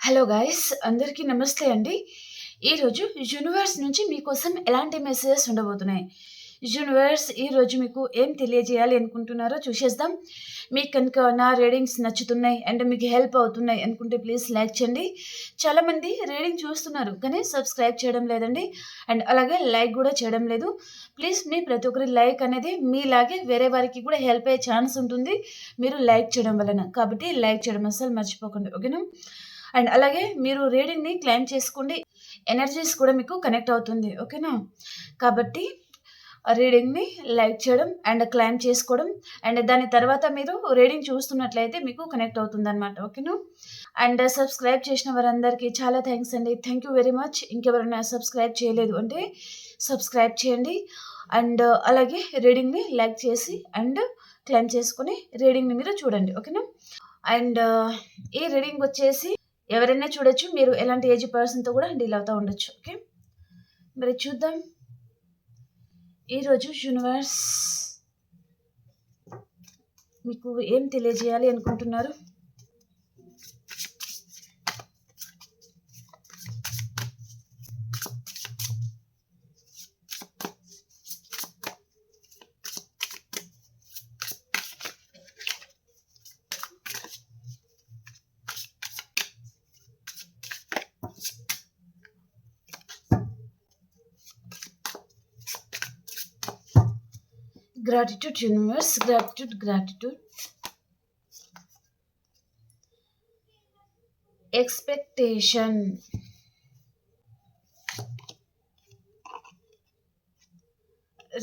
Hello guys అందరికీ నమస్తే అండి. ఈరోజు యూనివర్స్ నుంచి మీకోసం ఎలాంటి మెసేజెస్ ఉండబోతున్నాయి? యూనివర్స్ ఈరోజు మీకు ఏం తెలియజేయాలి అనుకుంటున్నారో చూసేద్దాం. మీకు కనుక నా రీడింగ్స్ నచ్చుతున్నాయి అండ్ మీకు హెల్ప్ అవుతున్నాయి అనుకుంటే ప్లీజ్ లైక్ చేయండి. చాలామంది రీడింగ్ చూస్తున్నారు కానీ సబ్స్క్రైబ్ చేయడం లేదండి. అండ్ అలాగే లైక్ కూడా చేయడం లేదు. ప్లీజ్ మీ ప్రతి ఒక్కరి లైక్ అనేది మీలాగే వేరే వారికి కూడా హెల్ప్ అయ్యే ఛాన్స్ ఉంటుంది మీరు లైక్ చేయడం వలన. కాబట్టి లైక్ చేయడం అస్సలు మర్చిపోకండి, ఓకేనా? అండ్ అలాగే మీరు రీడింగ్‌ని క్లెయిమ్ చేసుకోండి. ఎనర్జీస్ కూడా మీకు కనెక్ట్ అవుతుంది, ఓకేనా? కాబట్టి రీడింగ్‌ని లైక్ చేయడం అండ్ క్లెయిమ్ చేసుకోవడం అండ్ దాని తర్వాత మీరు రీడింగ్ చూస్తున్నట్లయితే మీకు కనెక్ట్ అవుతుందనమాట, ఓకేనా? అండ్ సబ్స్క్రైబ్ చేసిన వారందరికీ చాలా థ్యాంక్స్ అండి. Thank you very much. ఇంకెవరైనా సబ్స్క్రైబ్ చేయలేదు అంటే సబ్స్క్రైబ్ చేయండి. అండ్ అలాగే రీడింగ్‌ని లైక్ చేసి అండ్ క్లెయిమ్ చేసుకొని రీడింగ్‌ని మీరు చూడండి, ఓకేనా? అండ్ ఈ రీడింగ్ వచ్చేసి ఎవరైనా చూడొచ్చు. మీరు ఎలాంటి ఏజ్ పర్సన్‌తో కూడా డీల్ అవుతా ఉండొచ్చు, ఓకే? మరి చూద్దాం ఈరోజు యూనివర్స్ మీకు ఏం తెలియజేయాలి అనుకుంటున్నారు? Gratitude universe, gratitude. Expectation.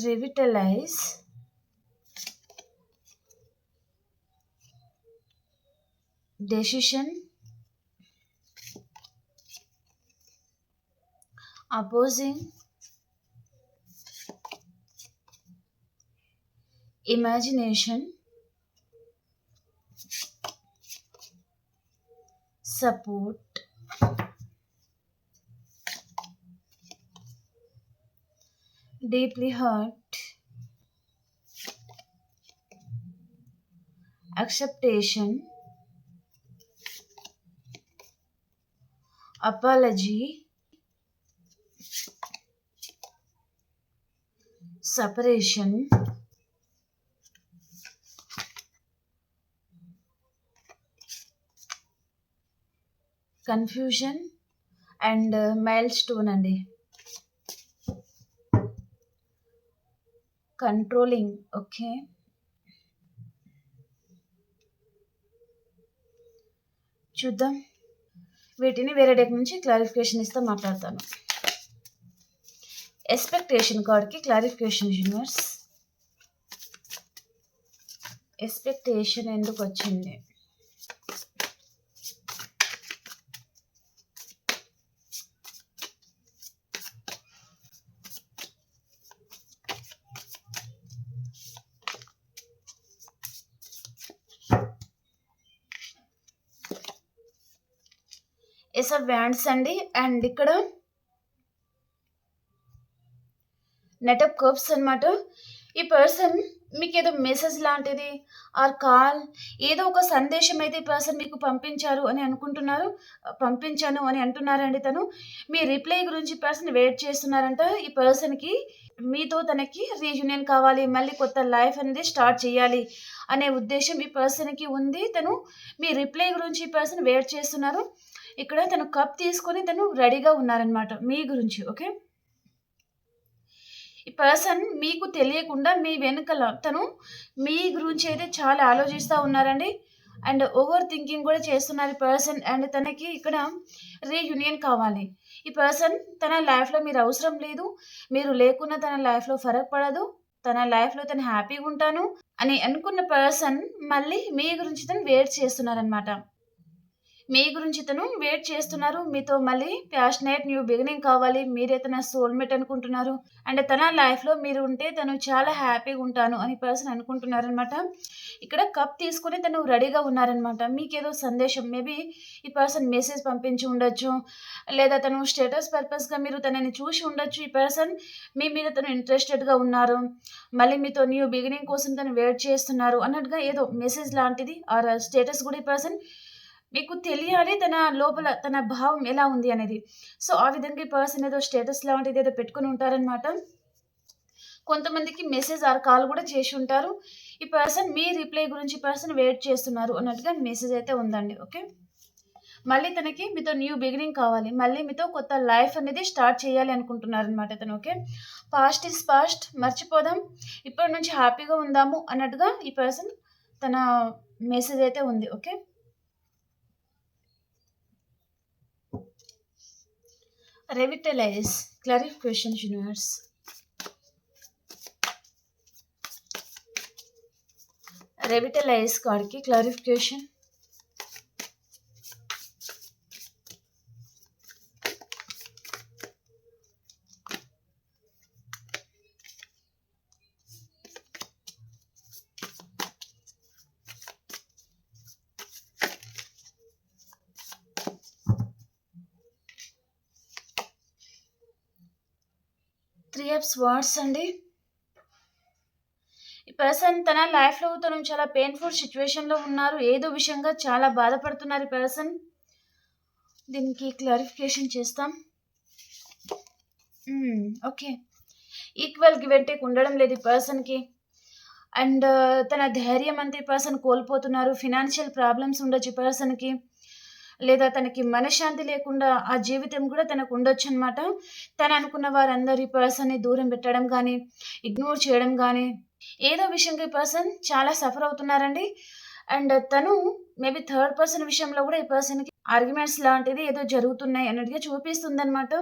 Revitalize. Decision. Opposing. Imagination. Support. Deeply hurt. Acceptation. Apology. Separation. Confusion and milestone అండి. Controlling, okay. చూద్దాం వీటిని వేరే డెక్ నుంచి క్లారిఫికేషన్ ఇస్తూ మాట్లాడతాను. ఎక్స్పెక్టేషన్ కార్డ్కి క్లారిఫికేషన్ యూనివర్స్. ఎక్స్పెక్టేషన్ ఎందుకు వచ్చింది? ఎస్ ఆఫ్ వ్యాండ్స్ అండి. అండ్ ఇక్కడ నెట్ ఆఫ్ కప్స్ అనమాట. ఈ పర్సన్ మీకు ఏదో మెసేజ్ లాంటిది ఆర్ కాల్ ఏదో ఒక సందేశం అయితే ఈ పర్సన్ మీకు పంపించాను అని అంటున్నారండి. తను మీ రిప్లై గురించి పర్సన్ వెయిట్ చేస్తున్నారంట. ఈ పర్సన్కి మీతో తనకి రీయూనియన్ కావాలి, మళ్ళీ కొత్త లైఫ్ అనేది స్టార్ట్ చేయాలి అనే ఉద్దేశం ఈ పర్సన్కి ఉంది. తను మీ రిప్లై గురించి ఈ పర్సన్ వెయిట్ చేస్తున్నారు. ఇక్కడ తను కప్ తీసుకొని తను రెడీగా ఉన్నారనమాట మీ గురించి, ఓకే? ఈ పర్సన్ మీకు తెలియకుండా మీ వెనుకల తను మీ గురించి అయితే చాలా ఆలోచిస్తూ ఉన్నారండి. అండ్ ఓవర్ థింకింగ్ కూడా చేస్తున్నారు ఈ పర్సన్. అండ్ తనకి ఇక్కడ రీయూనియన్ కావాలి. ఈ పర్సన్ తన లైఫ్లో మీరు అవసరం లేదు, మీరు లేకున్నా తన లైఫ్లో ఫరక్ పడదు, తన లైఫ్లో తను హ్యాపీగా ఉంటాను అని అనుకున్న పర్సన్ మళ్ళీ మీ గురించి తను వెయిట్ చేస్తున్నారనమాట. మీ గురించి తను వెయిట్ చేస్తున్నారు. మీతో మళ్ళీ ప్యాషనేట్ న్యూ బిగినింగ్ కావాలి, మీరే తన సోల్మేట్ అనుకుంటున్నారు. అండ్ తన లైఫ్లో మీరు ఉంటే తను చాలా హ్యాపీగా ఉంటాను అని పర్సన్ అనుకుంటున్నారనమాట. ఇక్కడ కప్ తీసుకొని తను రెడీగా ఉన్నారనమాట. మీకేదో సందేశం మేబీ ఈ పర్సన్ మెసేజ్ పంపించి ఉండొచ్చు, లేదా తను స్టేటస్ పర్పస్గా మీరు తనని చూసి ఉండొచ్చు. ఈ పర్సన్ మీ మీద తను ఇంట్రెస్టెడ్గా ఉన్నారు, మళ్ళీ మీతో న్యూ బిగినింగ్ కోసం తను వెయిట్ చేస్తున్నారు అన్నట్టుగా ఏదో మెసేజ్ లాంటిది ఆర్ స్టేటస్ కూడా ఈ పర్సన్ మీకు తెలియాలి తన లోపల తన భావం ఎలా ఉంది అనేది. సో, ఆ విధంగా ఈ పర్సన్ ఏదో స్టేటస్ లాంటిది ఏదో పెట్టుకొని ఉంటారనమాట. కొంతమందికి మెసేజ్ ఆర్ కాల్ కూడా చేసి ఉంటారు. ఈ పర్సన్ మీ రిప్లై గురించి ఈ పర్సన్ వెయిట్ చేస్తున్నారు అన్నట్టుగా మెసేజ్ అయితే ఉందండి. ఓకే. మళ్ళీ తనకి మీతో న్యూ బిగినింగ్ కావాలి. మళ్ళీ మీతో కొత్త లైఫ్ అనేది స్టార్ట్ చేయాలి అనుకుంటున్నారనమాట తను. ఓకే. పాస్ట్ ఈస్ పాస్ట్, మర్చిపోదాం. ఇప్పటి నుంచి హ్యాపీగా ఉందాము అన్నట్టుగా ఈ పర్సన్ తన మెసేజ్ అయితే ఉంది. Okay. Revitalise clarification universe. Revitalise కార్డ్కి క్లారిఫికేషన్. త్రీ ఆఫ్ స్వార్డ్స్ అండి. ఈ పర్సన్ తన లైఫ్లో తను చాలా పెయిన్ఫుల్ సిచ్యువేషన్లో ఉన్నారు. ఏదో విషయంగా చాలా బాధపడుతున్నారు ఈ పర్సన్. దీనికి క్లారిఫికేషన్ చేస్తాం. Okay. Equal give and take ఉండడం లేదు ఈ పర్సన్కి. అండ్ తన ధైర్యం అంతా ఈ పర్సన్ కోల్పోతున్నారు. ఫినాన్షియల్ ప్రాబ్లమ్స్ ఉండొచ్చు ఈ పర్సన్కి. లేదా తనకి మనశ్శాంతి లేకుండా ఆ జీవితం కూడా తనకు ఉండొచ్చు అనమాట. తను అనుకున్న వారందరూ ఈ పర్సన్ని దూరం పెట్టడం కానీ, ఇగ్నోర్ చేయడం కానీ, ఏదో విషయంగా ఈ పర్సన్ చాలా సఫర్ అవుతున్నారండి. అండ్ తను మేబీ థర్డ్ పర్సన్ విషయంలో కూడా ఈ పర్సన్కి ఆర్గ్యుమెంట్స్ లాంటిది ఏదో జరుగుతున్నాయి అన్నట్టుగా చూపిస్తుందన్నమాట.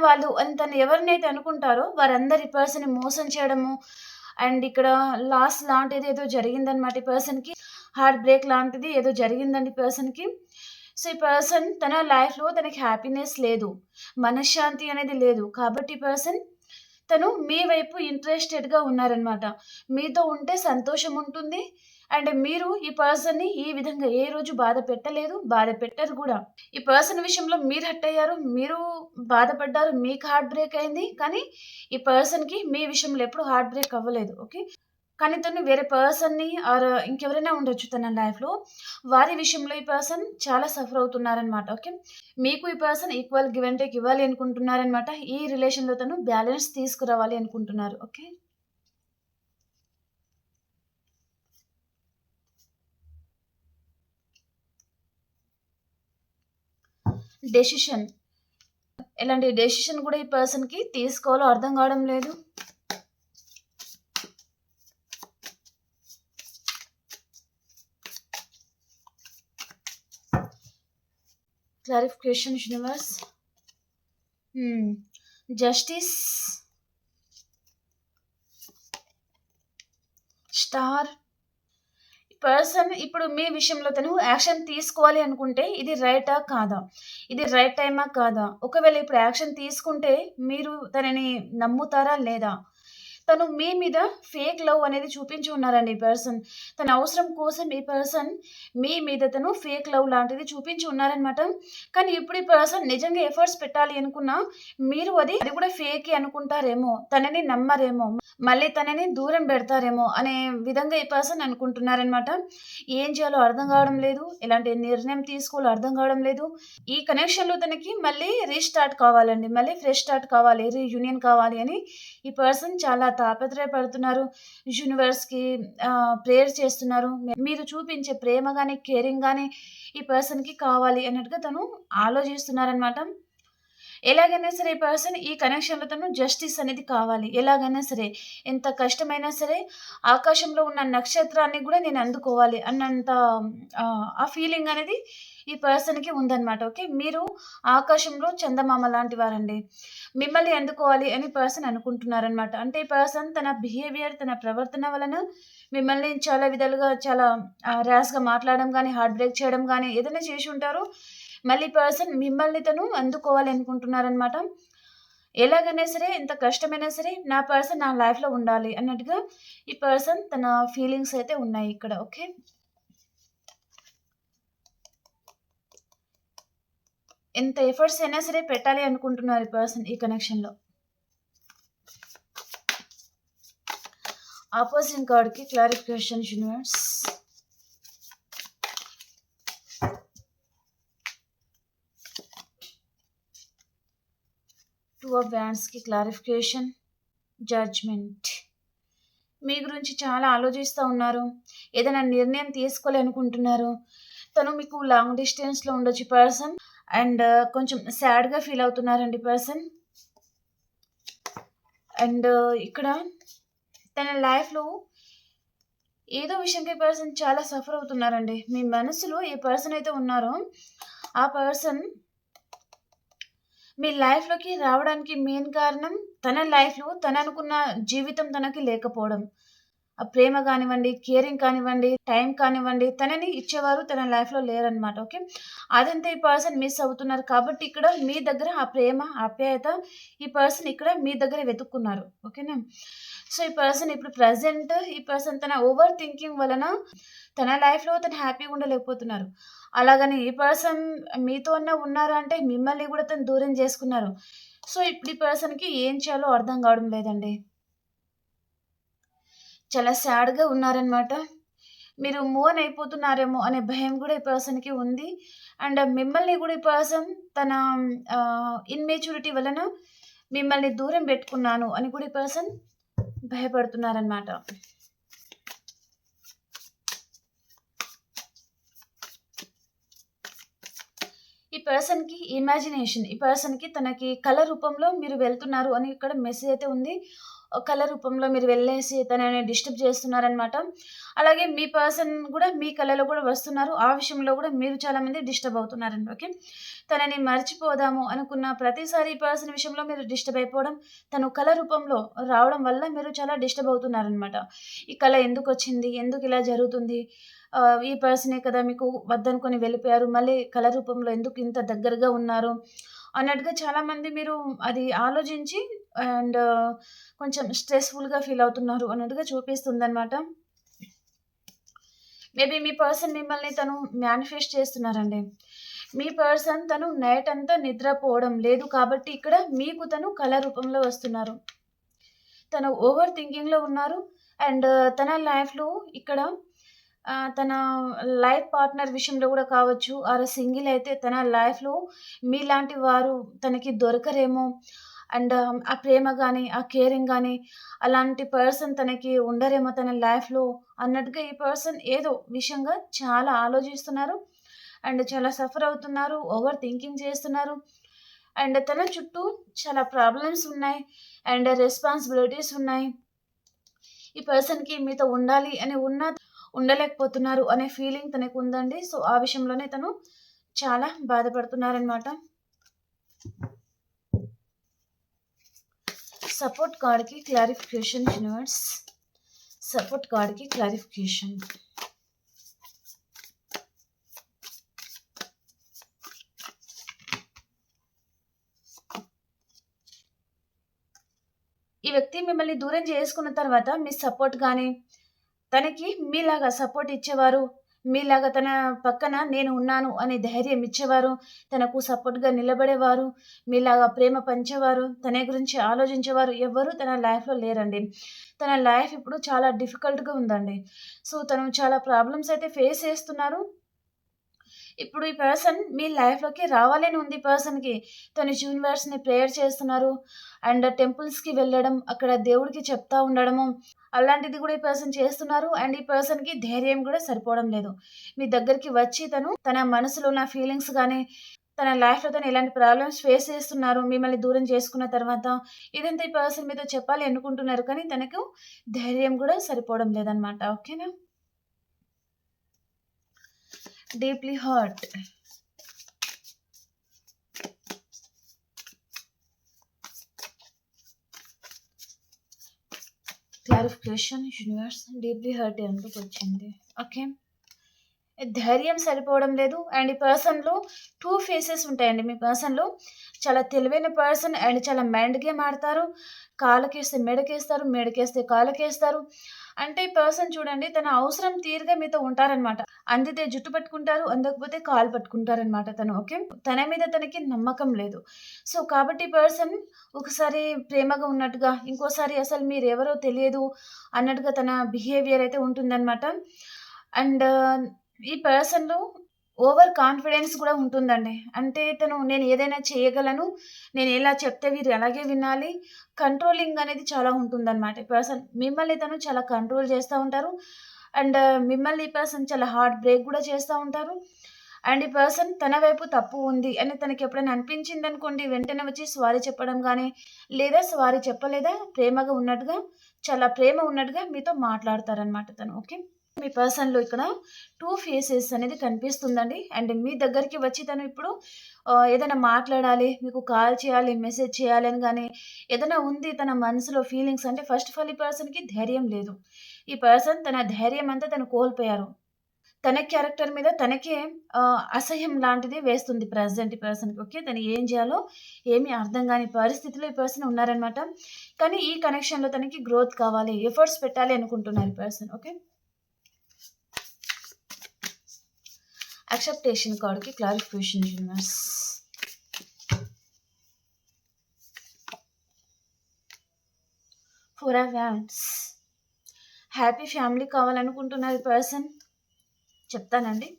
వాళ్ళు తను ఎవరినైతే అనుకుంటారో వారందరు ఈ పర్సన్ని మోసం చేయడము, అండ్ ఇక్కడ లాస్ లాంటిది ఏదో జరిగిందనమాట ఈ పర్సన్కి. హార్ట్ బ్రేక్ లాంటిది ఏదో జరిగిందండి ఈ పర్సన్కి. సో ఈ పర్సన్ తన లైఫ్లో తనకి హ్యాపీనెస్ లేదు, మనశ్శాంతి అనేది లేదు. కాబట్టి ఈ పర్సన్ తను మీ వైపు ఇంట్రెస్టెడ్గా ఉన్నారనమాట. మీతో ఉంటే సంతోషం ఉంటుంది. అండ్ మీరు ఈ పర్సన్ని ఈ విధంగా ఏ రోజు బాధ పెట్టలేదు, బాధ పెట్టరు కూడా. ఈ పర్సన్ విషయంలో మీరు హర్ట్ అయ్యారు, మీరు బాధపడ్డారు, మీకు హార్ట్ బ్రేక్ అయింది. కానీ ఈ పర్సన్కి మీ విషయంలో ఎప్పుడు హార్ట్ బ్రేక్ అవ్వలేదు. ఓకే. కానీ తను వేరే పర్సన్‌ని ఆర్ ఇంకెవరైనా ఉండొచ్చు తన లైఫ్‌లో. వారి విషయంలో ఈ పర్సన్ చాలా సఫర్ అవుతున్నారనమాట. ఓకే. మీకు ఈ person equal give and take ఇవ్వాలి అనుకుంటున్నారనమాట. ఈ రిలేషన్‌లో తను బ్యాలెన్స్ తీసుకురావాలి అనుకుంటున్నారు. ఓకే. డెసిషన్. ఎలాంటి డెసిషన్ కూడా ఈ పర్సన్‌కి తీసుకోవాలో అర్థం కావడం లేదు. Clarification universe. Justice, star. Person ఇప్పుడు మీ విషయంలో తను యాక్షన్ తీసుకోవాలి అనుకుంటే ఇది రైటా కాదా, ఇది రైట్ టైమా కాదా, ఒకవేళ ఇప్పుడు యాక్షన్ తీసుకుంటే మీరు తనని నమ్ముతారా లేదా, తను మీ మీద ఫేక్ లవ్ అనేది చూపించి ఉన్నారండి ఈ పర్సన్. తన అవసరం కోసం ఈ పర్సన్ మీ మీద తను ఫేక్ లవ్ లాంటిది చూపించి ఉన్నారనమాట. కానీ ఇప్పుడు ఈ పర్సన్ నిజంగా ఎఫర్ట్స్ పెట్టాలి అనుకున్నా మీరు అది కూడా ఫేకే అనుకుంటారేమో, తనని నమ్మరేమో, మళ్ళీ తనని దూరం పెడతారేమో అనే విధంగా ఈ పర్సన్ అనుకుంటున్నారనమాట. ఏం చేయాలో అర్థం కావడం లేదు, ఎలాంటి నిర్ణయం తీసుకోవాలో అర్థం కావడం లేదు. ఈ కనెక్షన్లో తనకి మళ్ళీ రీస్టార్ట్ కావాలండి, మళ్ళీ ఫ్రెష్ స్టార్ట్ కావాలి, రీయూనియన్ కావాలి అని ఈ పర్సన్ చాలా తాపత్రయపడుతున్నారు. యూనివర్స్కి ప్రేయర్ చేస్తున్నారు. మీరు చూపించే ప్రేమ కానీ, కేరింగ్ కానీ ఈ పర్సన్కి కావాలి అన్నట్టుగా తను ఆలోచిస్తున్నారనమాట. ఎలాగైనా సరే ఈ పర్సన్ ఈ కనెక్షన్లో తను జస్టిస్ అనేది కావాలి. ఎలాగైనా సరే, ఎంత కష్టమైనా సరే, ఆకాశంలో ఉన్న నక్షత్రాన్ని కూడా నేను అందుకోవాలి అన్నంత ఆ ఫీలింగ్ అనేది ఈ పర్సన్కి ఉందన్నమాట. ఓకే. మీరు ఆకాశంలో చందమామ లాంటి వారండి. మిమ్మల్ని అందుకోవాలి అని పర్సన్ అనుకుంటున్నారనమాట. అంటే ఈ పర్సన్ తన బిహేవియర్, తన ప్రవర్తన వలన మిమ్మల్ని చాలా విధాలుగా చాలా ర్యాష్గా మాట్లాడడం కానీ, హార్ట్ బ్రేక్ చేయడం కానీ ఏదైనా చేసి ఉంటారు. మళ్ళీ పర్సన్ మిమ్మల్ని తను అందుకోవాలి అనుకుంటున్నారనమాట. ఎలాగైనా సరే, ఎంత కష్టమైనా సరే నా పర్సన్ నా లైఫ్లో ఉండాలి అన్నట్టుగా ఈ పర్సన్ తన ఫీలింగ్స్ అయితే ఉన్నాయి ఇక్కడ. ఓకే. ఎంత ఎఫర్ట్స్ అయినా సరే పెట్టాలి అనుకుంటున్నారు ఈ పర్సన్ ఈ కనెక్షన్లో. ఆపోజింగ్ కార్డ్కి క్లారిఫికేషన్ యూనివర్స్. ఆఫ్ వ్యాండ్స్‌కి క్లారిఫికేషన్, జడ్జ్‌మెంట్. మీ గురించి చాలా ఆలోచిస్తా ఉన్నారు. ఏదైనా నిర్ణయం తీసుకోవాలనుకుంటున్నారు. తను మీకు లాంగ్ డిస్టెన్స్‌లో ఉండొచ్చు పర్సన్. అండ్ కొంచెం సాడ్‌గా ఫీల్ అవుతున్నారండి పర్సన్. అండ్ ఇక్కడ తన లైఫ్‌లో ఏదో విషయంకి పర్సన్ చాలా సఫర్ అవుతున్నారండి. మీ మనసులో ఏ పర్సన్ అయితే ఉన్నారో, ఆ పర్సన్ మీ లైఫ్‌లోకి రావడానికి మెయిన్ కారణం తన లైఫ్‌లో తననుకున్న జీవితం తనకి లేకపోవడం. ఆ ప్రేమ కానివ్వండి, కేరింగ్ కానివ్వండి, టైం కానివ్వండి, తనని ఇచ్చేవారు తన లైఫ్‌లో లేరనమాట. ఓకే. అదంతా ఈ పర్సన్ మిస్ అవుతున్నారు కాబట్టి ఇక్కడ మీ దగ్గర ఆ ప్రేమ, ఆప్యాయత ఈ పర్సన్ ఇక్కడ మీ దగ్గర వెతుక్కున్నారు. ఓకేనా? సో, ఈ పర్సన్ ఇప్పుడు ప్రెజెంట్ ఈ పర్సన్ తన ఓవర్ థింకింగ్ వలన తన లైఫ్‌లో తను హ్యాపీగా ఉండలేకపోతున్నారు. అలాగని ఈ పర్సన్ మీతోనే ఉన్నారు అంటే మిమ్మల్ని కూడా తను దూరం చేసుకున్నారు. సో, ఇప్పుడు ఈ పర్సన్‌కి ఏం చేయాలో అర్థం కావడం లేదండి. చాలా సాడ్‌గా ఉన్నారనమాట. మీరు మూవ్ ఆన్ అయిపోతున్నారేమో అనే భయం గూడా ఈ పర్సన్‌కి ఉంది. అండ్ మిమ్మల్ని గూడా ఈ పర్సన్ తన ఇమ్మెచ్యూరిటీ వలన మిమ్మల్ని దూరం బెట్టుకున్నాను అని కూడా ఈ పర్సన్ భయపడుతున్నారనమాట. ఈ పర్సన్‌కి ఇమాజినేషన్, ఈ పర్సన్‌కి తనకి కల రూపంలో మీరు వెళ్తున్నారు అని ఇక్కడ మెసేజ్ అయితే ఉంది. కల రూపంలో మీరు వెళ్ళేసి తనని డిస్టర్బ్ చేస్తున్నారనమాట. అలాగే మీ పర్సన్ గూడా మీ కలలో గూడా వస్తున్నారు. ఆ విషయంలో గూడా మీరు చాలామంది డిస్టర్బ్ అవుతున్నారండి. ఓకే. తనని మర్చిపోదాము అనుకున్న ప్రతిసారి ఈ పర్సన్ విషయంలో మీరు డిస్టర్బ్ అయిపోవడం, తను కల రూపంలో రావడం వల్ల మీరు చాలా డిస్టర్బ్ అవుతున్నారనమాట. ఈ కల ఎందుకొచ్చింది? ఎందుకిలా జరుగుతుంది? ఈ పర్సనే కదా మీకు వద్దనుకొని వెళ్ళిపోయారు. మళ్ళీ కల రూపంలో ఎందుకు ఇంత దగ్గరగా ఉన్నారు? అన్నట్టుగా చాలామంది మీరు అది ఆలోచించి అండ్ కొంచెం స్ట్రెస్‌ఫుల్‌గా ఫీల్ అవుతున్నారు అన్నట్టుగా చూపిస్తుందనమాట. మేబీ మీ పర్సన్ మిమ్మల్ని తను మేనిఫెస్ట్ చేస్తున్నారండి. మీ పర్సన్ తను నైట్ అంతా నిద్రపోవడం లేదు కాబట్టి ఇక్కడ మీకు తను కల రూపంలో వస్తున్నారు. తను ఓవర్ థింకింగ్‌లో ఉన్నారు. అండ్ తన లైఫ్‌లో ఇక్కడ తన లైఫ్ పార్ట్నర్ విషయంలో గూడా కావచ్చు, ఆర్ సింగిల్ అయితే తన లైఫ్‌లో మీలాంటి వారు తనకి దొరకరేమో. అండ్ ఆ ప్రేమ గాని, ఆ కేరింగ్ గాని, అలాంటి పర్సన్ తనకి ఉండరేమో తన లైఫ్‌లో అన్నట్టుగా ఈ పర్సన్ ఏదో విషయంగా చాలా ఆలోచిస్తున్నారు. అండ్ చాలా సఫర్ అవుతున్నారు. ఓవర్ థింకింగ్ చేస్తున్నారు. అండ్ తన చుట్టూ చాలా ప్రాబ్లమ్స్ ఉన్నాయి. అండ్ రెస్పాన్సిబిలిటీస్ ఉన్నాయి. ఈ పర్సన్‌కి మీతో ఉండాలి అని ఉన్నా ఉండలేకపోతున్నారు అనే ఫీలింగ్ తనకుందండి. సో, ఆ విషయంలోనే తను చాలా బాధపడుతున్నారనమాట. సపోర్ట్ కార్డ్‌కి క్లారిఫికేషన్ యూనివర్స్. సపోర్ట్ కార్డ్‌కి క్లారిఫికేషన్. ఈ వ్యక్తి మిమ్మల్ని దూరం చేసుకున్న తర్వాత మీ సపోర్ట్ గాని, తనకి మీలాగా సపోర్ట్ ఇచ్చేవారు, మీలాగా తన పక్కన నేను ఉన్నాను అనే ధైర్యం ఇచ్చేవారు, తనకు సపోర్ట్‌గా నిలబడేవారు, మీలాగా ప్రేమ పంచేవారు, తన గురించి ఆలోచించేవారు ఎవ్వరు తన లైఫ్‌లో లేరండి. తన లైఫ్ ఇప్పుడు చాలా డిఫికల్ట్‌గా ఉందండి. సో, తను చాలా ప్రాబ్లమ్స్ అయితే ఫేస్ చేస్తున్నారు. ఇప్పుడు ఈ పర్సన్ మీ లైఫ్‌లోకి రావాలని ఉంది ఈ పర్సన్‌కి. తను యూనివర్స్‌ని ప్రేయర్ చేస్తున్నారు. అండ్ టెంపుల్స్‌కి వెళ్ళడం, అక్కడ దేవుడికి చెప్తా ఉండడము, అలాంటిది కూడా ఈ పర్సన్ చేస్తున్నారు. అండ్ ఈ పర్సన్‌కి ధైర్యం కూడా సరిపోవడం లేదు. మీ దగ్గరికి వచ్చి తను తన మనసులో ఉన్న ఫీలింగ్స్ గాని, తన లైఫ్‌లో తను ఎలాంటి ప్రాబ్లమ్స్ ఫేస్ చేస్తున్నారు, మిమ్మల్ని దూరం చేసుకున్న తర్వాత, ఇదంతా ఈ పర్సన్ మీతో చెప్పాలి అనుకుంటున్నారు. కానీ తనకు ధైర్యం కూడా సరిపోవడం లేదనమాట. ఓకేనా? Deeply hurt. Clarification universe. Deeply hurt ఎందుకొచ్చింది? ఓకే. ధైర్యం సరిపోవడం లేదు. అండ్ ఈ పర్సన్‌లో 2 ఫేసెస్ ఉంటాయండి. మీ పర్సన్‌లో చాలా తెలివైన పర్సన్ అండ్ చాలా మైండ్ గేమ్ ఆడతారు. కాళ్ళకేస్తే మెడకేస్తారు, మెడకేస్తే కాళ్ళకేస్తారు. అంటే ఈ పర్సన్ చూడండి తన అవసరం తీరుగా మీతో ఉంటారనమాట. అందితే జుట్టు పట్టుకుంటారు, అందకపోతే కాళ్ళు పట్టుకుంటారనమాట తను. ఓకే. తన మీద తనకి నమ్మకం లేదు. సో, కాబట్టి ఈ పర్సన్ ఒకసారి ప్రేమగా ఉన్నట్టుగా, ఇంకోసారి అసలు మీరెవరో తెలియదు అన్నట్టుగా తన బిహేవియర్ అయితే ఉంటుందనమాట. అండ్ ఈ పర్సన్‌లో ఓవర్ కాన్ఫిడెన్స్ కూడా ఉంటుందండి. అంటే తను నేను ఏదైనా చేయగలను. నేను ఎలా చెప్తే వీరు అలాగే వినాలి. కంట్రోలింగ్ అనేది చాలా ఉంటుందనమాట. ఈ పర్సన్ మిమ్మల్ని తను చాలా కంట్రోల్ చేస్తా ఉంటారు. అండ్ మిమ్మల్ని ఈ పర్సన్ చాలా హార్ట్ బ్రేక్ కూడా చేస్తా ఉంటారు. అండ్ ఈ పర్సన్ తన వైపు తప్పు ఉంది అని తనకెప్పుడైనా అనిపించిందనుకోండి, వెంటనే వచ్చి సారీ చెప్పడం గానీ, లేదా సారీ చెప్పలేదా ప్రేమగా ఉన్నట్టుగా, చాలా ప్రేమ ఉన్నట్టుగా మీతో మాట్లాడతారనమాట తను. ఓకే. మీ పర్సన్‌లో ఇక్కడ 2 ఫేసెస్ అనేది కనిపిస్తుందండి. అండ్ మీ దగ్గరికి వచ్చి తను ఇప్పుడు ఏదైనా మాట్లాడాలి, మీకు కాల్ చేయాలి, మెసేజ్ చేయాలి అని గాని, ఏదైనా ఉంది తన మనసులో ఫీలింగ్స్ అంటే ఫస్ట్ ఆఫ్ ఆల్ ఈ పర్సన్‌కి ధైర్యం లేదు. ఈ పర్సన్ తన ధైర్యం అంతా తను కోల్పోయారు. తన క్యారెక్టర్ మీద తనకే అసహ్యం లాంటిది వేస్తుంది ప్రెజెంట్ ఈ పర్సన్‌కి. ఓకే. తను ఏం జేయాలో ఏమీ అర్థం గాని పరిస్థితిలో ఈ పర్సన్ ఉన్నారనమాట. కానీ ఈ కనెక్షన్‌లో తనకి గ్రోత్ కావాలి, ఎఫర్ట్స్ పెట్టాలి అనుకుంటున్నారు ఈ పర్సన్. ఓకే. యాక్సెప్టేషన్ కార్డ్‌కి clarification universe. Four of wands. Happy family కావాలనుకుంటున్నారు ఈ పర్సన్. చెప్తానండి.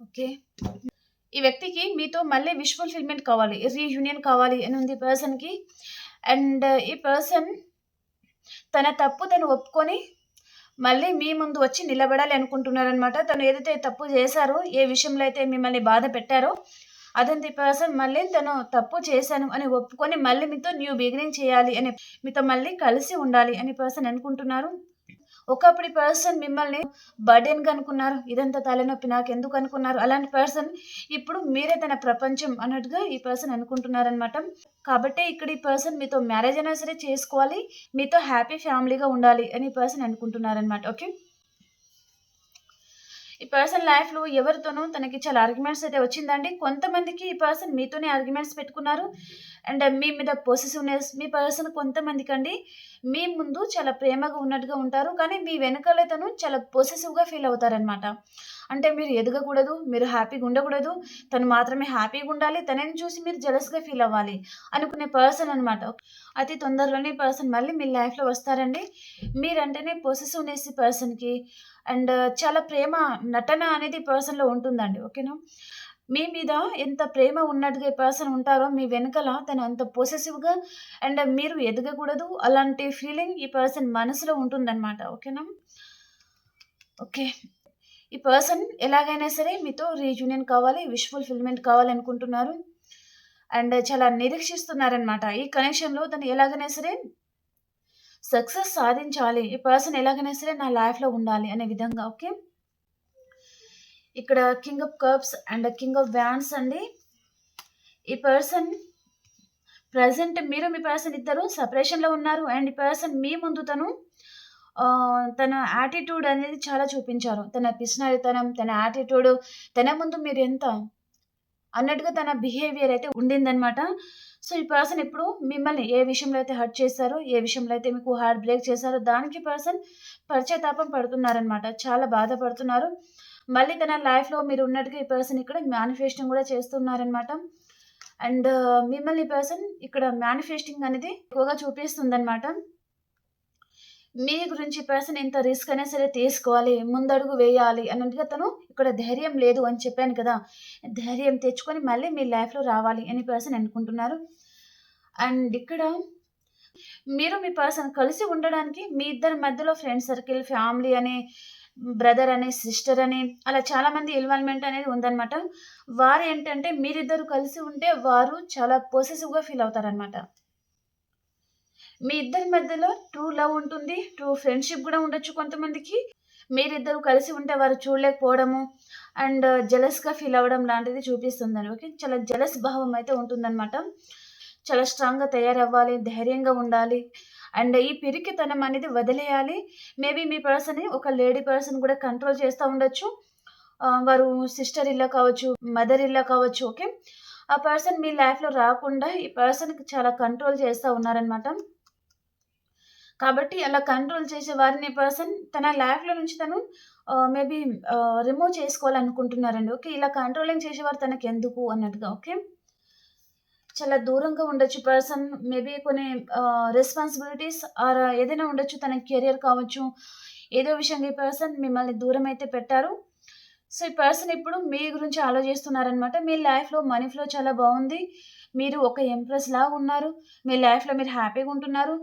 ఓకే. ఈ వ్యక్తికి మీతో మళ్ళీ విష్ ఫుల్‌ఫిల్‌మెంట్ కావాలి. రీయూనియన్ కావాలి అని ఉంది ఈ పర్సన్‌కి. అండ్ ఈ పర్సన్ తన తప్పు తను ఒప్పుకొని మళ్ళీ మీ ముందు వచ్చి నిలబడాలి అనుకుంటున్నారనమాట. తను ఏదైతే తప్పు చేశారో, ఏ విషయంలో అయితే మిమ్మల్ని బాధ పెట్టారో, అదంతా ఈ పర్సన్ మళ్ళీ తను తప్పు చేశాను అని ఒప్పుకొని మళ్ళీ మీతో న్యూ బిగినింగ్ చేయాలి అని, మీతో మళ్ళీ కలిసి ఉండాలి అని పర్సన్ అనుకుంటున్నారు. ఒకప్పుడు ఈ పర్సన్ మిమ్మల్ని బర్డెన్‌గా అనుకున్నారు. ఇదంతా తలనొప్పి నాకెందుకు అనుకున్నారు. అలాంటి పర్సన్ ఇప్పుడు మీరే తన ప్రపంచం అన్నట్టుగా ఈ పర్సన్ అనుకుంటున్నారనమాట. కాబట్టే ఇక్కడ ఈ పర్సన్ మీతో మ్యారేజ్ అయినా సరే చేసుకోవాలి. మీతో హ్యాపీ ఫ్యామిలీగా ఉండాలి అని ఈ పర్సన్ అనుకుంటున్నారనమాట. ఓకే. ఈ పర్సన్ లైఫ్‌లో ఎవరితోనో తనకి చాలా ఆర్గ్యుమెంట్స్ అయితే వచ్చిందండి. కొంతమందికి ఈ పర్సన్ మీతోనే ఆర్గ్యుమెంట్స్ పెట్టుకున్నారు. అండ్ మీ మీద పొసెసివ్‌నెస్ మీ పర్సన్ కొంతమందికండి మీ ముందు చాలా ప్రేమగా ఉన్నట్టుగా ఉంటారు. కానీ మీ వెనకాలే తను చాలా పొసెసివ్‌గా ఫీల్ అవుతారనమాట. అంటే మీరు ఎదగకూడదు, మీరు హ్యాపీగా ఉండకూడదు. తను మాత్రమే హ్యాపీగా ఉండాలి. తనని చూసి మీరు జెలస్‌గా ఫీల్ అవ్వాలి అనుకునే పర్సన్ అనమాట. అతి తొందరలోనే ఈ పర్సన్ మళ్ళీ మీ లైఫ్‌లో వస్తారండి. మీరంటేనే పొసెసివ్‌నెస్ ఈ పర్సన్‌కి. అండ్ చాలా ప్రేమ నటన అనేది ఈ పర్సన్‌లో ఉంటుందండి. ఓకేనా? మీ మీద ఎంత ప్రేమ ఉన్నట్టుగా ఈ పర్సన్ ఉంటారో, మీ వెనకాల తను అంత పొసెసివ్‌గా అండ్ మీరు ఎదగకూడదు అలాంటి ఫీలింగ్ ఈ పర్సన్ మనసులో ఉంటుందన్నమాట. ఓకేనా? ఓకే. ఈ పర్సన్ ఎలాగైనా సరే మీతో రీయూనియన్ కావాలి, విష్ ఫుల్‌ఫిల్‌మెంట్ కావాలనుకుంటున్నారు. అండ్ చాలా నిరీక్షిస్తున్నారనమాట. ఈ కనెక్షన్‌లో తను ఎలాగైనా సరే సక్సెస్ సాధించాలి. ఈ పర్సన్ ఎలాగైనా సరే నా లైఫ్‌లో ఉండాలి అనే విధంగా. ఓకే. ఇక్కడ king of cups and king of wands అండి. ఈ పర్సన్ ప్రెజెంట్ మీరు మీ పర్సన్ ఇద్దరు సెపరేషన్‌లో ఉన్నారు. అండ్ ఈ పర్సన్ మీ ముందు తన యాటిట్యూడ్ అనేది చాలా చూపించారు. తన పిసినారితనం, తన యాటిట్యూడ్, తన ముందు మీరెంత అన్నట్టుగా తన బిహేవియర్ అయితే ఉండిందనమాట. సో, ఈ పర్సన్ ఇప్పుడు మిమ్మల్ని ఏ విషయంలో అయితే హర్ట్ చేశారో, ఏ విషయంలో అయితే మీకు హార్ట్ బ్రేక్ చేశారో దానికి పర్సన్ పశ్చాత్తాపం పడుతున్నారనమాట. చాలా బాధపడుతున్నారు. మళ్ళీ తన లైఫ్‌లో మీరున్నట్టుగా ఈ పర్సన్ ఇక్కడ మేనిఫెస్టింగ్ గూడా చేస్తున్నారనమాట. అండ్ మిమ్మల్ని ఈ పర్సన్ ఇక్కడ మేనిఫెస్టింగ్ అనేది ఎక్కువగా చూపిస్తుందనమాట. మీ గురించి ఈ పర్సన్ ఎంత రిస్క్ అయినా సరే తీసుకోవాలి, ముందడుగు వేయాలి అన్నట్టుగా తను ఇక్కడ ధైర్యం లేదు అని చెప్పాను కదా! ధైర్యం తెచ్చుకొని మళ్ళీ మీ లైఫ్‌లో రావాలి అని పర్సన్ అనుకుంటున్నారు. అండ్ ఇక్కడ మీరు మీ పర్సన్ కలిసి ఉండడానికి మీ ఇద్దరి మధ్యలో ఫ్రెండ్ సర్కిల్, ఫ్యామిలీ అని, బ్రదర్ అని, సిస్టర్ అని అలా చాలామంది ఇన్వాల్వ్‌మెంట్ అనేది ఉందనమాట. వారేంటంటే మీరిద్దరు కలిసి ఉంటే వారు చాలా పొసెసివ్‌గా ఫీల్ అవుతారనమాట. మీ ఇద్దరి మధ్యలో ట్రూ లవ్ ఉంటుంది. ట్రూ ఫ్రెండ్‌షిప్ గూడా ఉండొచ్చు కొంతమందికి. మీరిద్దరూ కలిసి ఉంటే వారు చూడలేకపోవడము అండ్ జెలస్‌గా ఫీల్ అవ్వడం లాంటిది చూపిస్తుందండి. ఓకే. చాలా జెలస్ భావం అయితే ఉంటుందనమాట. చాలా స్ట్రాంగ్‌గా తయారవ్వాలి, ధైర్యంగా ఉండాలి. అండ్ ఈ పిరికితనం అనేది వదిలేయాలి. మేబీ మీ పర్సన్‌ని ఒక లేడీ పర్సన్ గూడా కంట్రోల్ చేస్తా ఉండొచ్చు. వారు సిస్టర్ ఇల్లా కావచ్చు, మదర్ ఇల్లా కావచ్చు. ఓకే. ఆ పర్సన్ మీ లైఫ్‌లో రాకుండా ఈ పర్సన్‌కి చాలా కంట్రోల్ చేస్తా ఉన్నారనమాట. కాబట్టి అలా కంట్రోల్ చేసే వారిని పర్సన్ తన లైఫ్‌లో నుంచి తను మేబీ రిమూవ్ చేసుకోవాలనుకుంటున్నారండి. ఓకే. ఇలా కంట్రోలింగ్ చేసేవారు తనకెందుకు అన్నట్టుగా. ఓకే. చాలా దూరంగా ఉండొచ్చు పర్సన్. మేబీ కొన్ని రెస్పాన్సిబిలిటీస్ ఆర్ ఏదైనా ఉండొచ్చు. తన కెరియర్ కావచ్చు. ఏదో విషయంగా ఈ పర్సన్ మిమ్మల్ని దూరం అయితే పెట్టారు. సో, ఈ పర్సన్ ఇప్పుడు మీ గురించి ఆలోచిస్తున్నారనమాట. మీ లైఫ్‌లో మనీ ఫ్లో చాలా బావుంది. మీరు ఒక ఎంప్రెస్ లాగా ఉన్నారు. మీ లైఫ్‌లో మీరు హ్యాపీగా ఉంటున్నారు.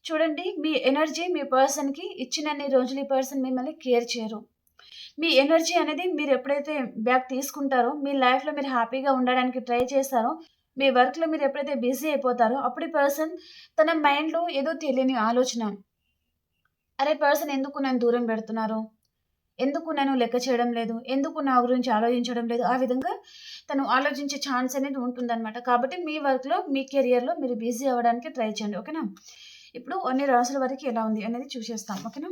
చూడండి, మీ ఎనర్జీ మీ పర్సన్‌కి ఇచ్చినన్ని రోజులు ఈ పర్సన్ మిమ్మల్ని కేర్ చేయరు. మీ ఎనర్జీ అనేది మీరెప్పుడైతే బ్యాక్ తీసుకుంటారో, మీ లైఫ్‌లో మీరు హ్యాపీగా ఉండడానికి ట్రై చేస్తారో, మీ వర్క్‌లో మీరెప్పుడైతే బిజీ అయిపోతారో, అప్పుడు ఈ పర్సన్ తన మైండ్‌లో ఏదో తెలియని ఆలోచన, అరే! పర్సన్ ఎందుకు నన్ను దూరం పెడుతున్నారు? ఎందుకు నన్ను లెక్క చేయడం లేదు? ఎందుకు నా గురించి ఆలోచించడం లేదు? ఆ విధంగా తను ఆలోచించే ఛాన్స్ అనేది ఉంటుందనమాట. కాబట్టి మీ వర్క్‌లో, మీ కెరియర్‌లో మీరు బిజీ అవ్వడానికి ట్రై చేయండి. ఓకేనా? ఇప్పుడు అన్ని రాసుల వారికి ఎలా ఉంది అనేది చూసేస్తాం. ఓకేనా?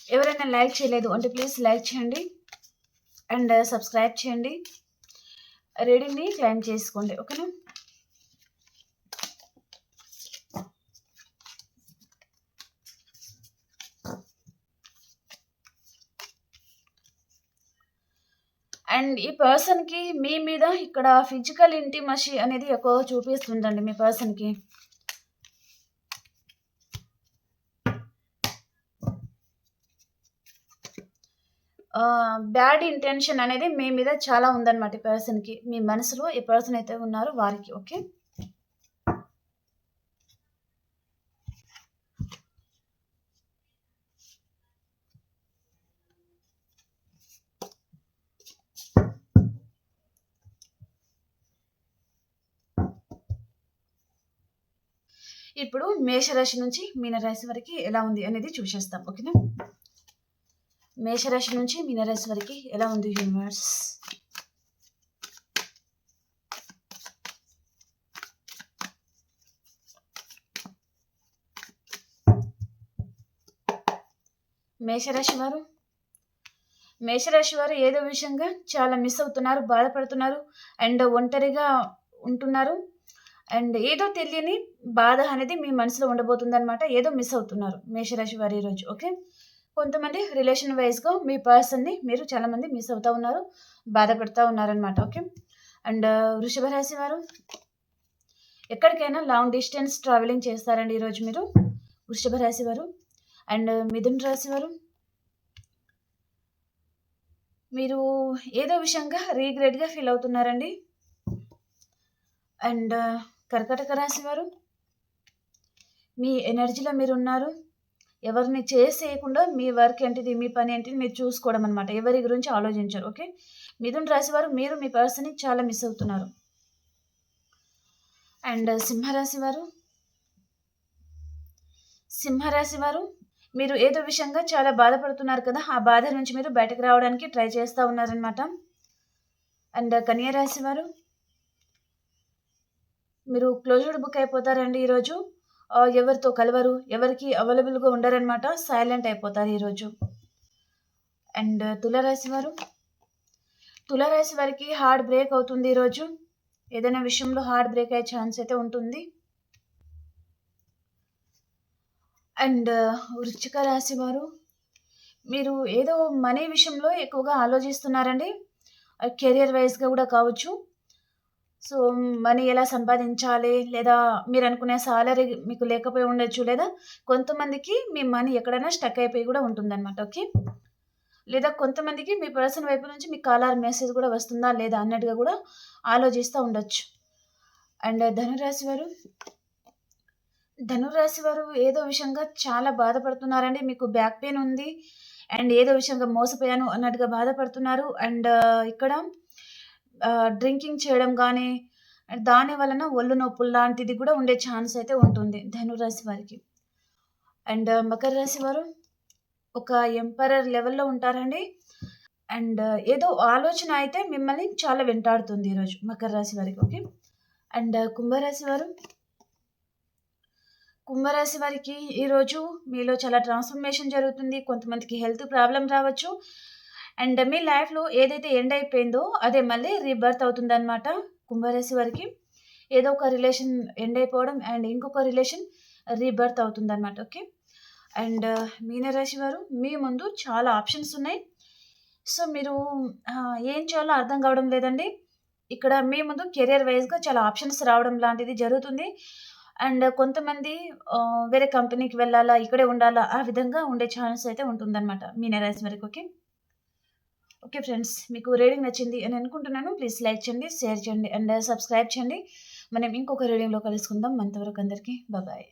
ఎవరైనా లైక్ చేయలేదు అంటే ప్లీజ్ లైక్ చేయండి అండ్ సబ్స్క్రైబ్ చేయండి. రీడింగ్‌ని క్లెయిమ్ చేసుకోండి. ఓకేనా? అండ్ ఈ పర్సన్‌కి మీ మీద ఇక్కడ ఫిజికల్ ఇంటిమసీ అనేది ఎక్కువగా చూపిస్తుందండి మీ పర్సన్‌కి. బ్యాడ్ ఇంటెన్షన్ అనేది మీ మీద చాలా ఉందన్నమాట ఈ పర్సన్‌కి. మీ మనసులో ఈ పర్సన్ అయితే ఉన్నారో వారికి. ఓకే. ఇప్పుడు మేషరాశి నుంచి మీనరాశి వరకి ఎలా ఉంది అనేది చూసేస్తాం. ఓకేనా? మేషరాశి నుంచి మీనరాశి వరకి ఎలా ఉంది యూనివర్స్? మేషరాశి వారు, మేషరాశి వారు ఏదో విషయంగా చాలా మిస్ అవుతున్నారు, బాధపడుతున్నారు అండ్ ఒంటరిగా ఉంటున్నారు. అండ్ ఏదో తెలియని బాధ అనేది మీ మనసులో ఉండబోతుందనమాట. ఏదో మిస్ అవుతున్నారు మేషరాశి వారు ఈరోజు. ఓకే. కొంతమంది రిలేషన్ వైజ్‌గా మీ పర్సన్‌ని మీరు చాలామంది మిస్ అవుతా ఉన్నారు, బాధపడతా ఉన్నారనమాట. ఓకే. అండ్ వృషభ రాశి వారు ఎక్కడికైనా లాంగ్ డిస్టెన్స్ ట్రావెలింగ్ చేస్తారండి ఈరోజు మీరు, వృషభ రాశి వారు. అండ్ మిథున రాశి వారు మీరు ఏదో విషయంగా రీగ్రెట్‌గా ఫీల్ అవుతున్నారండి. అండ్ కర్కాటక రాశి వారు మీ ఎనర్జీలో మీరున్నారు. ఎవరిని చేసేయకుండా మీ వర్క్ ఏంటిది, మీ పని ఏంటిది మీరు చూసుకోవడం అనమాట. ఎవరి గురించి ఆలోచించరు. ఓకే. మిథున రాశి వారు మీరు మీ పర్సన్‌ని చాలా మిస్ అవుతున్నారు. అండ్ సింహరాశి వారు, సింహరాశి వారు మీరు ఏదో విషయంగా చాలా బాధపడుతున్నారు కదా! ఆ బాధ నుంచి మీరు బయటకు రావడానికి ట్రై చేస్తా ఉన్నారనమాట. అండ్ కన్యా రాశి వారు మీరు క్లోజ్డ్ బుక్ అయిపోతారండి ఈరోజు. ఎవరితో కలవరు, ఎవరికి అవైలబుల్‌గా ఉండరనమాట. సైలెంట్ అయిపోతారు ఈరోజు. అండ్ తులారాశి వారు, తులారాశి వారికి హార్ట్ బ్రేక్ అవుతుంది ఈరోజు. ఏదైనా విషయంలో హార్ట్ బ్రేక్ అయ్యే ఛాన్స్ అయితే ఉంటుంది. అండ్ వృశ్చిక రాశి వారు మీరు ఏదో మనీ విషయంలో ఎక్కువగా ఆలోచిస్తున్నారండి. కెరియర్ వైస్‌గా కూడా కావచ్చు. సో, మనీ ఎలా సంపాదించాలి? లేదా మీరనుకునే సాలరీ మీకు లేకపోయి ఉండొచ్చు. లేదా కొంతమందికి మీ మనీ ఎక్కడైనా స్టక్ అయిపోయి కూడా ఉంటుందనమాట. ఓకే. లేదా కొంతమందికి మీ పర్సన్ వైపు నుంచి మీకు కాలర్ మెసేజ్ కూడా వస్తుందా? లేదా? అన్నట్టుగా కూడా ఆలోచిస్తా ఉండొచ్చు. అండ్ ధనురాశి వారు, ధనురాశి వారు ఏదో విషయంగా చాలా బాధపడుతున్నారండి. మీకు బ్యాక్ పెయిన్ ఉంది. అండ్ ఏదో విషయంగా మోసపోయాను అన్నట్టుగా బాధపడుతున్నారు. అండ్ ఇక్కడ డ్రింకింగ్ చేయడం గానీ, దాని వలన ఒళ్ళు నొప్పులు లాంటిది కూడా ఉండే ఛాన్స్ అయితే ఉంటుంది ధనురాశి వారికి. అండ్ మకర రాశి వారు ఒక ఎంపరర్ లెవెల్‌లో ఉంటారండి. అండ్ ఏదో ఆలోచన అయితే మిమ్మల్ని చాలా వెంటాడుతుంది ఈరోజు మకర రాశి వారికి. ఓకే. అండ్ కుంభరాశి వారు, కుంభరాశి వారికి ఈరోజు మీలో చాలా ట్రాన్స్‌ఫర్మేషన్ జరుగుతుంది. కొంతమందికి హెల్త్ ప్రాబ్లమ్ రావచ్చు. అండ్ మీ లైఫ్‌లో ఏదైతే ఎండ్ అయిపోయిందో అదే మళ్ళీ రీబర్త్ అవుతుందనమాట కుంభరాశి వారికి. ఏదో ఒక రిలేషన్ ఎండ్ అయిపోవడం అండ్ ఇంకొక రిలేషన్ రీబర్త్ అవుతుందనమాట. ఓకే. అండ్ మీనరాశి వారు మీ ముందు చాలా ఆప్షన్స్ ఉన్నాయి. సో, మీరు ఏం చేయాలో అర్థం కావడం లేదండి. ఇక్కడ మీ ముందు కెరియర్ వైస్‌గా చాలా ఆప్షన్స్ రావడం లాంటిది జరుగుతుంది. అండ్ కొంతమంది వేరే కంపెనీకి వెళ్ళాలా, ఇక్కడే ఉండాలా, ఆ విధంగా ఉండే ఛాన్స్ అయితే ఉంటుందనమాట. మీన రాశి వారికి. ఓకే. Okay friends. మీకు రీడింగ్ నచ్చింది అని అనుకుంటున్నాను. ప్లీజ్ లైక్ చేయండి, షేర్ చేయండి అండ్ సబ్స్క్రైబ్ చేయండి. మనం ఇంకొక రీడింగ్‌లో కలుసుకుందాం. అంతవరకు అందరికీ బాయ్.